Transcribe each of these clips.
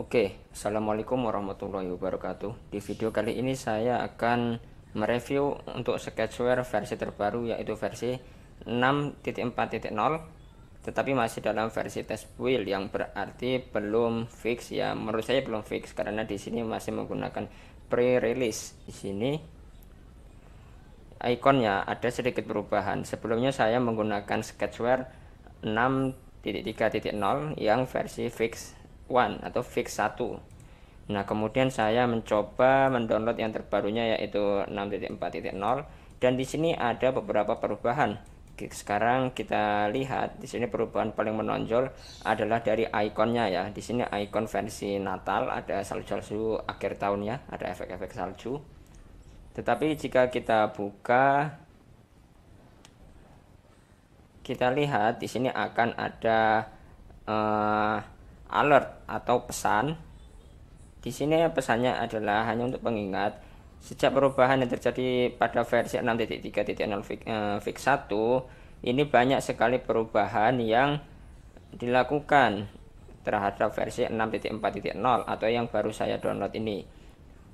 Oke, Assalamualaikum warahmatullahi wabarakatuh. Di video kali ini saya akan mereview untuk Sketchware versi terbaru, yaitu versi 6.4.0, tetapi masih dalam versi test build, yang berarti belum fix ya. Menurut saya belum fix karena di sini masih menggunakan pre-release. Di sini ikonnya ada sedikit perubahan. Sebelumnya saya menggunakan Sketchware 6.3.0 yang versi fix 1 atau fix 1. Nah, kemudian saya mencoba mendownload yang terbarunya, yaitu 6.4.0, dan di sini ada beberapa perubahan. Sekarang kita lihat di sini perubahan paling menonjol adalah dari ikonnya ya. Di sini ikon versi Natal, ada salju-salju akhir tahunnya, ada efek-efek salju. Tetapi jika kita buka, kita lihat di sini akan ada alert atau pesan. Di sini pesannya adalah hanya untuk pengingat, sejak perubahan yang terjadi pada versi 6.3.0 fix 1, ini banyak sekali perubahan yang dilakukan terhadap versi 6.4.0 atau yang baru saya download ini.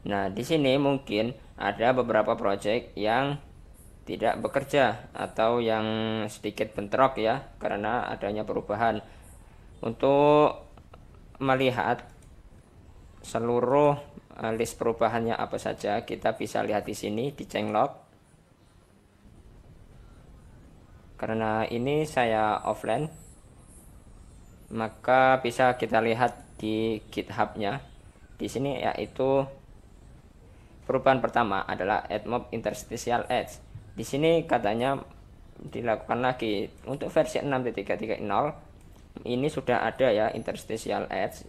Nah, di sini mungkin ada beberapa project yang tidak bekerja atau yang sedikit bentrok ya karena adanya perubahan. Untuk melihat seluruh list perubahannya apa saja, kita bisa lihat di sini di changelog. Karena ini saya offline, maka bisa kita lihat di GitHub-nya. Di sini yaitu perubahan pertama adalah add mob interstitial edge. Di sini katanya dilakukan lagi untuk versi 6.3.0. Ini sudah ada ya interstitial edge.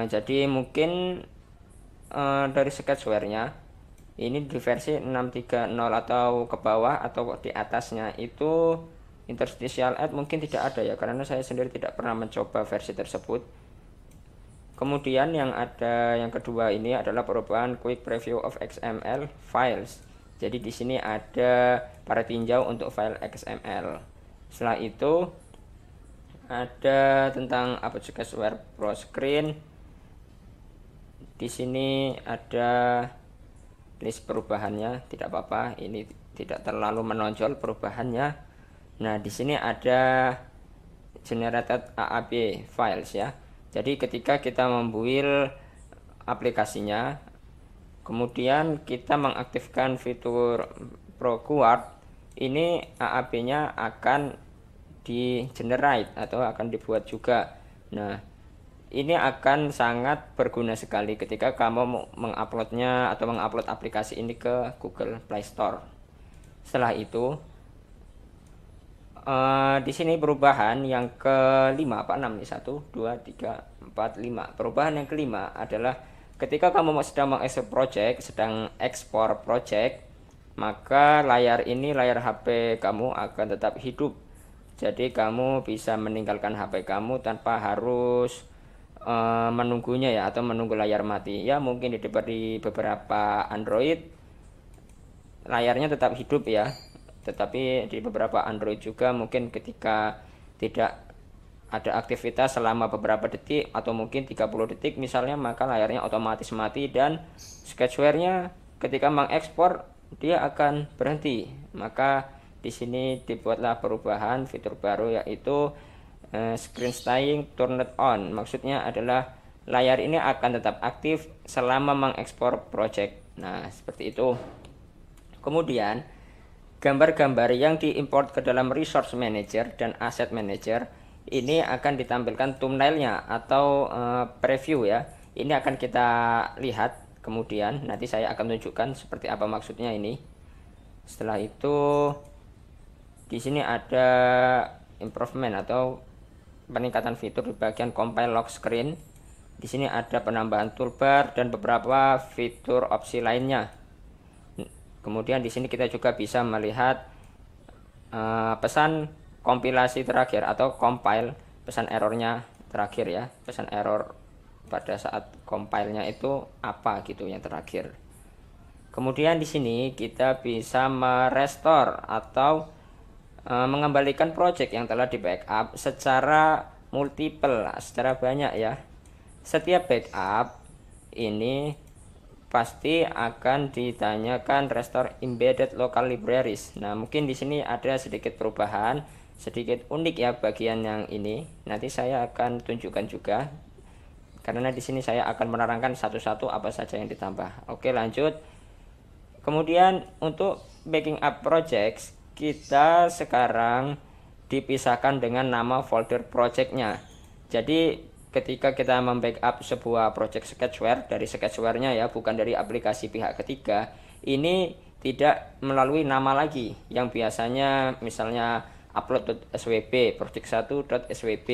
Jadi mungkin dari Sketchware-nya ini di versi 6.3.0 atau ke bawah atau di atasnya itu interstitial edge mungkin tidak ada ya, karena saya sendiri tidak pernah mencoba versi tersebut. Kemudian yang ada yang kedua ini adalah perubahan quick preview of XML files. Jadi di sini ada para tinjau untuk file XML. Setelah itu ada tentang Aperture Sketchware Pro Screen. Di sini ada list perubahannya, tidak apa-apa, ini tidak terlalu menonjol perubahannya. Nah, di sini ada generated AAB files ya. Jadi ketika kita membuild aplikasinya, kemudian kita mengaktifkan fitur ProQuart, ini AAB-nya akan di generate atau akan dibuat juga. Nah, ini akan sangat berguna sekali ketika kamu menguploadnya atau mengupload aplikasi ini ke Google Play Store. Setelah itu, di sini perubahan yang kelima, apa 6 nih, 1, 2, 3, 4, 5. Perubahan yang kelima adalah ketika kamu sedang mengekspor project, maka layar ini, layar HP kamu akan tetap hidup. Jadi kamu bisa meninggalkan HP kamu tanpa harus menunggunya ya, atau menunggu layar mati. Ya mungkin di beberapa Android layarnya tetap hidup ya. Tetapi di beberapa Android juga mungkin ketika tidak ada aktivitas selama beberapa detik atau mungkin 30 detik misalnya, maka layarnya otomatis mati dan Sketchware-nya ketika mengekspor dia akan berhenti. Maka di sini dibuatlah perubahan fitur baru, yaitu screen staying turned on. Maksudnya adalah layar ini akan tetap aktif selama mengekspor project. Nah, seperti itu. Kemudian gambar-gambar yang diimport ke dalam resource manager dan asset manager ini akan ditampilkan thumbnailnya atau preview ya. Ini akan kita lihat kemudian, nanti saya akan tunjukkan seperti apa maksudnya ini. Setelah itu di sini ada improvement atau peningkatan fitur di bagian compile lock screen. Di sini ada penambahan toolbar dan beberapa fitur opsi lainnya. Kemudian di sini kita juga bisa melihat pesan kompilasi terakhir atau compile, pesan errornya terakhir ya, pesan error pada saat compile-nya itu apa gitu yang terakhir. Kemudian di sini kita bisa merestore atau mengembalikan project yang telah di backup secara multiple, secara banyak ya. setiap backup ini pasti akan ditanyakan restore embedded local libraries. Nah, mungkin di sini ada sedikit perubahan, sedikit unik ya bagian yang ini. Nanti saya akan tunjukkan juga. Karena di sini saya akan menerangkan satu-satu apa saja yang ditambah. Oke, lanjut. Kemudian untuk backing up projects, kita sekarang dipisahkan dengan nama folder projectnya. Jadi ketika kita membackup sebuah project sketchware dari sketchware-nya ya, bukan dari aplikasi pihak ketiga, ini tidak melalui nama lagi yang biasanya misalnya upload.swb, project1.swb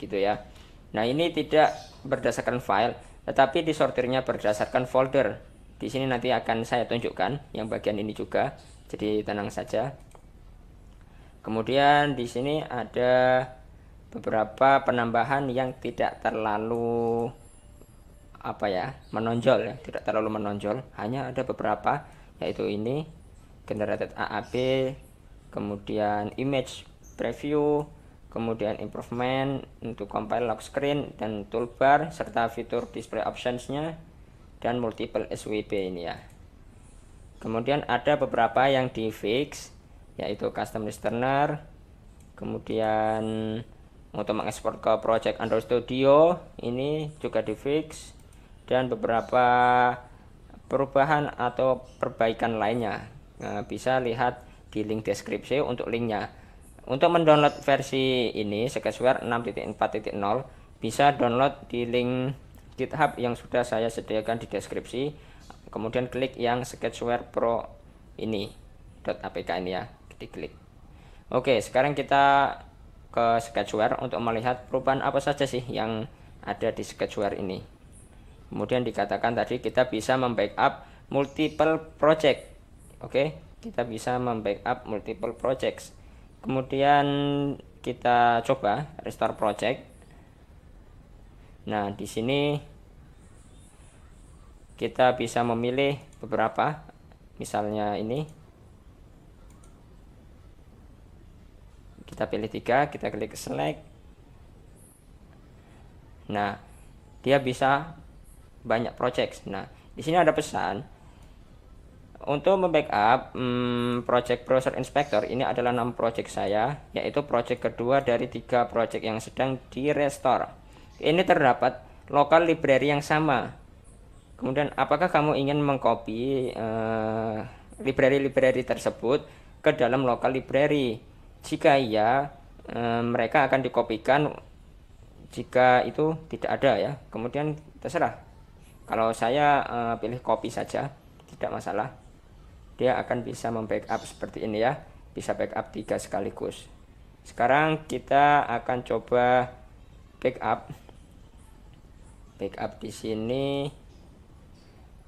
gitu ya. Nah, ini tidak berdasarkan file, tetapi disortirnya berdasarkan folder. Di sini nanti akan saya tunjukkan yang bagian ini juga. Jadi tenang saja. Kemudian di sini ada beberapa penambahan yang tidak terlalu menonjol ya, tidak terlalu menonjol, hanya ada beberapa, yaitu ini generated AAB, kemudian image preview, kemudian improvement untuk compile lock screen dan toolbar serta fitur display optionsnya dan multiple SWP ini ya. Kemudian ada beberapa yang di fix, yaitu custom listener, kemudian untuk mengekspor ke project Android Studio ini juga di fix, dan beberapa perubahan atau perbaikan lainnya. Nah, bisa lihat di link deskripsi untuk linknya. Untuk mendownload versi ini Sketchware 6.4.0 bisa download di link GitHub yang sudah saya sediakan di deskripsi. Kemudian klik yang Sketchware Pro ini .apk ini ya, diklik. Oke, sekarang kita ke Sketchware untuk melihat perubahan apa saja sih yang ada di Sketchware ini. Kemudian dikatakan tadi kita bisa membackup multiple project. Oke, kita bisa membackup multiple projects. Kemudian kita coba restore project. Nah, di sini kita bisa memilih beberapa, misalnya ini kita pilih 3, kita klik select. Nah, dia bisa banyak project. Nah, di sini ada pesan untuk membackup project browser inspector. Ini adalah 6 project saya, yaitu project kedua dari 3 project yang sedang di restore. Ini terdapat local library yang sama. Kemudian apakah kamu ingin mengcopy library-library tersebut ke dalam local library? Jika iya, mereka akan dikopikan. Jika itu tidak ada ya, kemudian terserah. Kalau saya pilih copy saja, tidak masalah. Dia akan bisa membackup seperti ini ya, bisa backup 3 sekaligus. Sekarang kita akan coba backup di sini.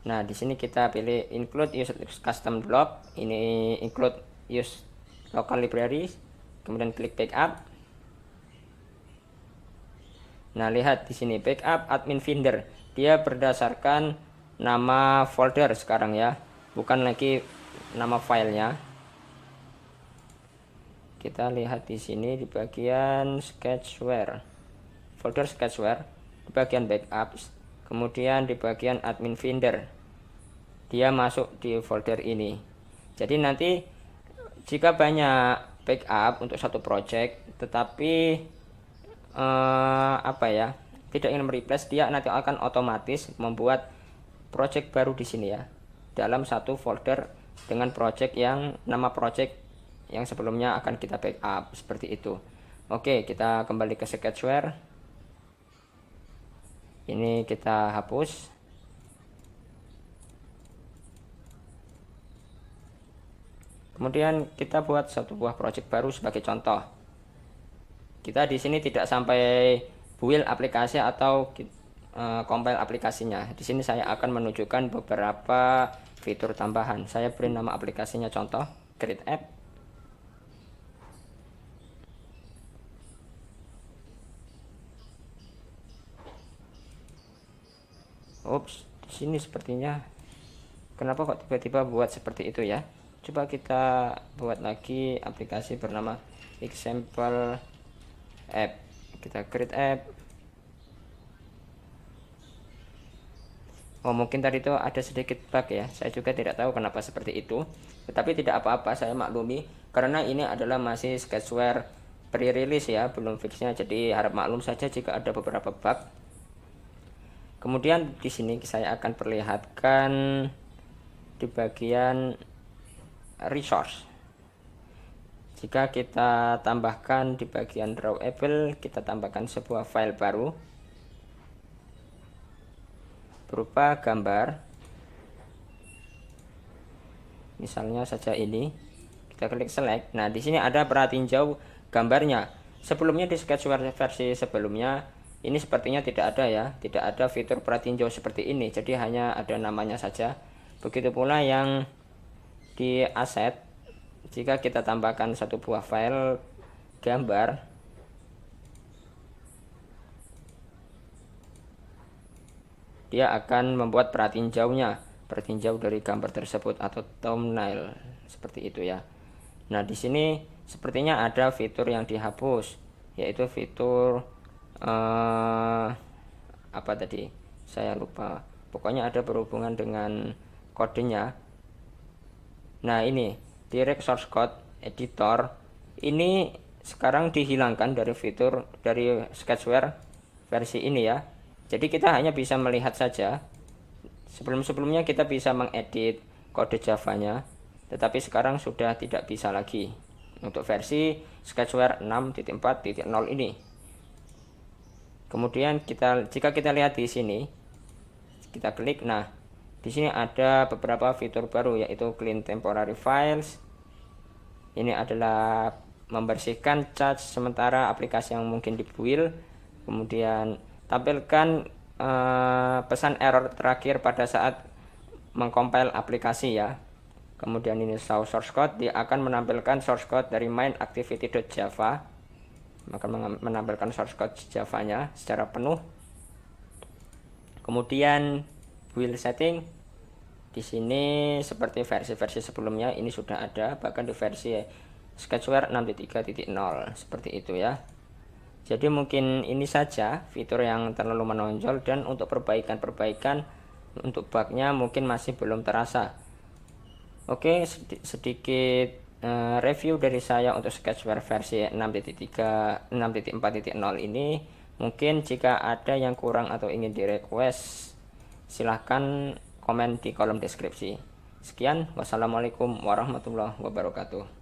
Nah, di sini kita pilih include use custom block, ini include use local libraries, kemudian klik backup. Nah, lihat di sini backup admin finder, dia berdasarkan nama folder sekarang ya, bukan lagi nama filenya. Kita lihat di sini di bagian sketchware, folder sketchware, di bagian backups, kemudian di bagian admin finder, dia masuk di folder ini. Jadi nanti jika banyak backup untuk satu project, tetapi tidak ingin mereplace, dia nanti akan otomatis membuat project baru di sini ya, dalam satu folder dengan project yang nama project yang sebelumnya akan kita backup, seperti itu. Oke, kita kembali ke Sketchware. Ini kita hapus. Kemudian kita buat satu buah project baru sebagai contoh. Kita di sini tidak sampai build aplikasi atau compile aplikasinya. Di sini saya akan menunjukkan beberapa fitur tambahan. Saya beri nama aplikasinya contoh create app. Ups, di sini sepertinya kenapa kok tiba-tiba buat seperti itu ya? Coba kita buat lagi aplikasi bernama example app. Kita create app. Oh, mungkin tadi itu ada sedikit bug ya. Saya juga tidak tahu kenapa seperti itu. Tetapi tidak apa-apa, saya maklumi karena ini adalah masih Sketchware pre-release ya, belum fixnya. Jadi harap maklum saja jika ada beberapa bug. Kemudian di sini saya akan perlihatkan di bagian resource. Jika kita tambahkan di bagian drawable, kita tambahkan sebuah file baru berupa gambar. Misalnya saja ini. Kita klik select. Nah, di sini ada pratinjau gambarnya. Sebelumnya di Sketchware versi sebelumnya ini sepertinya tidak ada ya, tidak ada fitur pratinjau seperti ini. Jadi hanya ada namanya saja. Begitu pula yang di asset, jika kita tambahkan satu buah file gambar, dia akan membuat pratinjaunya, pratinjau dari gambar tersebut atau thumbnail seperti itu ya. Nah, di sini sepertinya ada fitur yang dihapus, yaitu fitur apa tadi? Saya lupa. Pokoknya ada berhubungan dengan kodenya. Nah, ini direct source code editor ini sekarang dihilangkan dari fitur dari Sketchware versi ini ya. Jadi kita hanya bisa melihat saja. Sebelum-sebelumnya kita bisa mengedit kode Java-nya, tetapi sekarang sudah tidak bisa lagi untuk versi Sketchware 6.4.0 ini. Kemudian jika kita lihat di sini, kita klik, nah di sini ada beberapa fitur baru yaitu clean temporary files. Ini adalah membersihkan cache sementara aplikasi yang mungkin dibuild. Kemudian tampilkan pesan error terakhir pada saat mengcompile aplikasi ya. Kemudian ini show source code, dia akan menampilkan source code dari main activity.java, maka menampilkan source code Java-nya secara penuh. Kemudian build setting, di sini seperti versi-versi sebelumnya ini sudah ada, bahkan di versi Sketchware 6.3.0 seperti itu ya. Jadi mungkin ini saja fitur yang terlalu menonjol, dan untuk perbaikan-perbaikan untuk bugnya mungkin masih belum terasa. Oke, sedikit review dari saya untuk Sketchware versi 6.3, 6.4.0 ini. Mungkin jika ada yang kurang atau ingin di request, silahkan komen di kolom deskripsi. Sekian, wassalamualaikum warahmatullahi wabarakatuh.